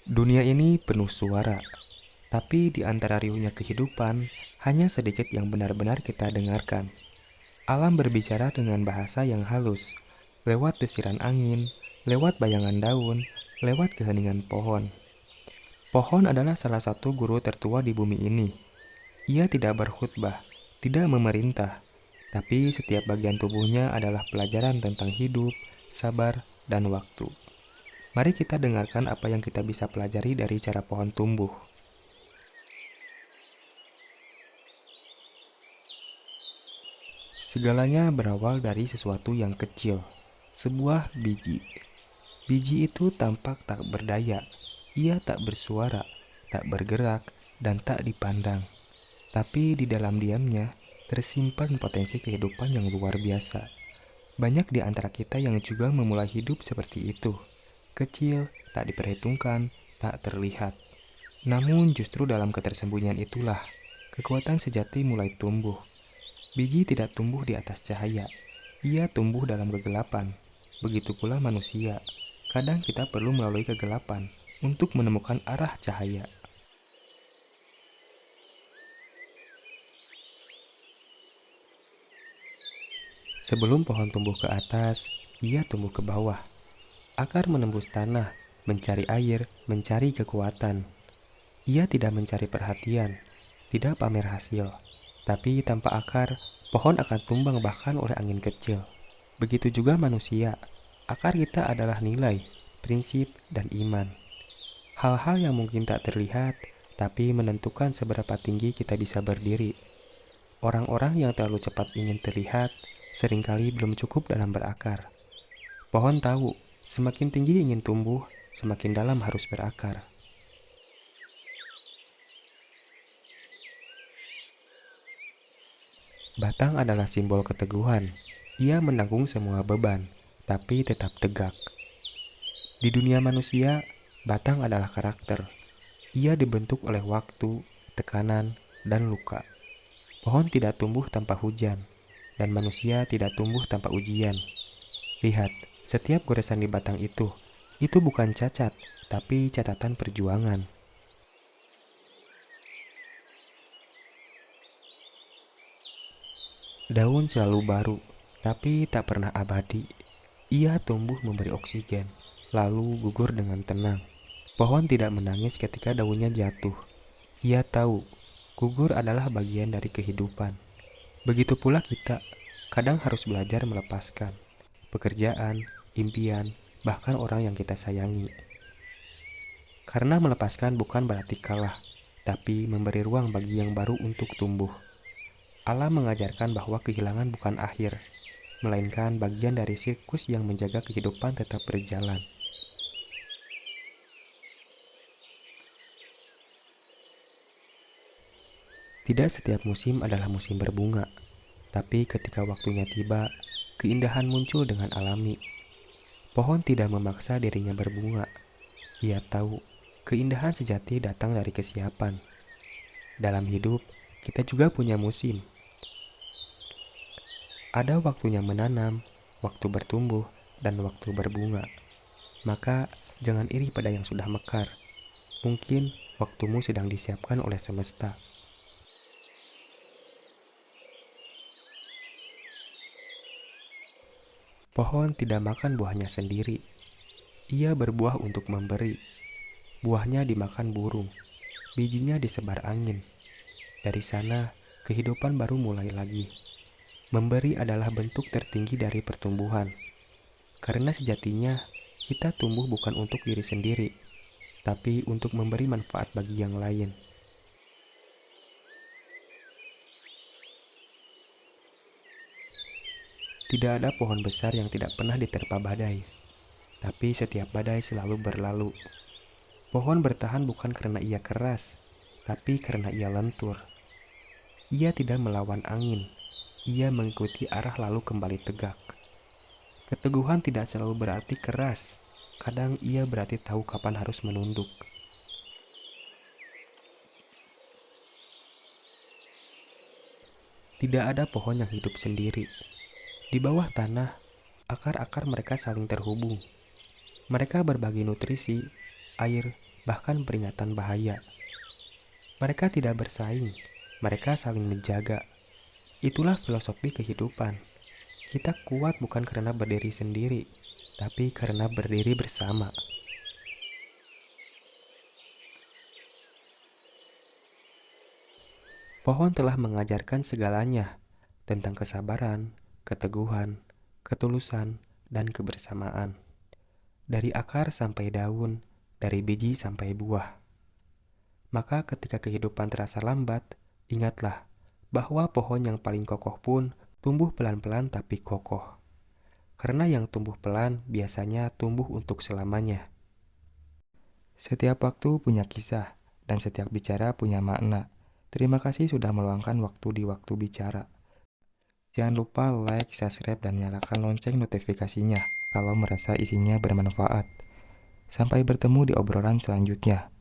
Dunia ini penuh suara, tapi di antara riuhnya kehidupan, hanya sedikit yang benar-benar kita dengarkan. Alam berbicara dengan bahasa yang halus, lewat desiran angin, lewat bayangan daun, lewat keheningan pohon. Pohon adalah salah satu guru tertua di bumi ini. Ia tidak berkhutbah, tidak memerintah, tapi setiap bagian tubuhnya adalah pelajaran tentang hidup, sabar, dan waktu. Mari kita dengarkan apa yang kita bisa pelajari dari cara pohon tumbuh. Segalanya berawal dari sesuatu yang kecil, sebuah biji. Biji itu tampak tak berdaya, ia tak bersuara, tak bergerak, dan tak dipandang. Tapi di dalam diamnya, tersimpan potensi kehidupan yang luar biasa. Banyak di antara kita yang juga memulai hidup seperti itu. Kecil, tak diperhitungkan, tak terlihat. Namun justru dalam ketersembunyian itulah, kekuatan sejati mulai tumbuh. Biji tidak tumbuh di atas cahaya, ia tumbuh dalam kegelapan. Begitu pula manusia, kadang kita perlu melalui kegelapan untuk menemukan arah cahaya. Sebelum pohon tumbuh ke atas, ia tumbuh ke bawah. Akar menembus tanah, mencari air, mencari kekuatan. Ia tidak mencari perhatian, tidak pamer hasil. Tapi tanpa akar, pohon akan tumbang bahkan oleh angin kecil. Begitu juga manusia. Akar kita adalah nilai, prinsip, dan iman. Hal-hal yang mungkin tak terlihat, tapi menentukan seberapa tinggi kita bisa berdiri. Orang-orang yang terlalu cepat ingin terlihat, seringkali belum cukup dalam berakar. Pohon tahu, semakin tinggi ingin tumbuh, semakin dalam harus berakar. Batang adalah simbol keteguhan. Ia menanggung semua beban, tapi tetap tegak. Di dunia manusia, batang adalah karakter. Ia dibentuk oleh waktu, tekanan, dan luka. Pohon tidak tumbuh tanpa hujan, dan manusia tidak tumbuh tanpa ujian. Lihat, setiap goresan di batang itu bukan cacat, tapi catatan perjuangan. Daun selalu baru, tapi tak pernah abadi. Ia tumbuh memberi oksigen, lalu gugur dengan tenang. Pohon tidak menangis ketika daunnya jatuh. Ia tahu, gugur adalah bagian dari kehidupan. Begitu pula kita, kadang harus belajar melepaskan pekerjaan, impian, bahkan orang yang kita sayangi. Karena melepaskan bukan berarti kalah, tapi memberi ruang bagi yang baru untuk tumbuh. Allah mengajarkan bahwa kehilangan bukan akhir, melainkan bagian dari sirkus yang menjaga kehidupan tetap berjalan. Tidak setiap musim adalah musim berbunga, tapi ketika waktunya tiba, keindahan muncul dengan alami. Pohon tidak memaksa dirinya berbunga. Ia tahu, keindahan sejati datang dari kesiapan. Dalam hidup, kita juga punya musim. Ada waktunya menanam, waktu bertumbuh, dan waktu berbunga. Maka, jangan iri pada yang sudah mekar. Mungkin waktumu sedang disiapkan oleh semesta. Pohon tidak makan buahnya sendiri. Ia berbuah untuk memberi. Buahnya dimakan burung. Bijinya disebar angin. Dari sana, kehidupan baru mulai lagi. Memberi adalah bentuk tertinggi dari pertumbuhan. Karena sejatinya, kita tumbuh bukan untuk diri sendiri, tapi untuk memberi manfaat bagi yang lain. Tidak ada pohon besar yang tidak pernah diterpa badai, tapi setiap badai selalu berlalu. Pohon bertahan bukan karena ia keras, tapi karena ia lentur. Ia tidak melawan angin, ia mengikuti arah lalu kembali tegak. Keteguhan tidak selalu berarti keras, kadang ia berarti tahu kapan harus menunduk. Tidak ada pohon yang hidup sendiri. Di bawah tanah, akar-akar mereka saling terhubung. Mereka berbagi nutrisi, air, bahkan peringatan bahaya. Mereka tidak bersaing, mereka saling menjaga. Itulah filosofi kehidupan. Kita kuat bukan karena berdiri sendiri, tapi karena berdiri bersama. Pohon telah mengajarkan segalanya tentang kesabaran, keteguhan, ketulusan, dan kebersamaan. Dari akar sampai daun, dari biji sampai buah. Maka ketika kehidupan terasa lambat, ingatlah bahwa pohon yang paling kokoh pun tumbuh pelan-pelan tapi kokoh. Karena yang tumbuh pelan biasanya tumbuh untuk selamanya. Setiap waktu punya kisah, dan setiap bicara punya makna. Terima kasih sudah meluangkan waktu di waktu bicara. Jangan lupa like, subscribe, dan nyalakan lonceng notifikasinya kalau merasa isinya bermanfaat. Sampai bertemu di obrolan selanjutnya.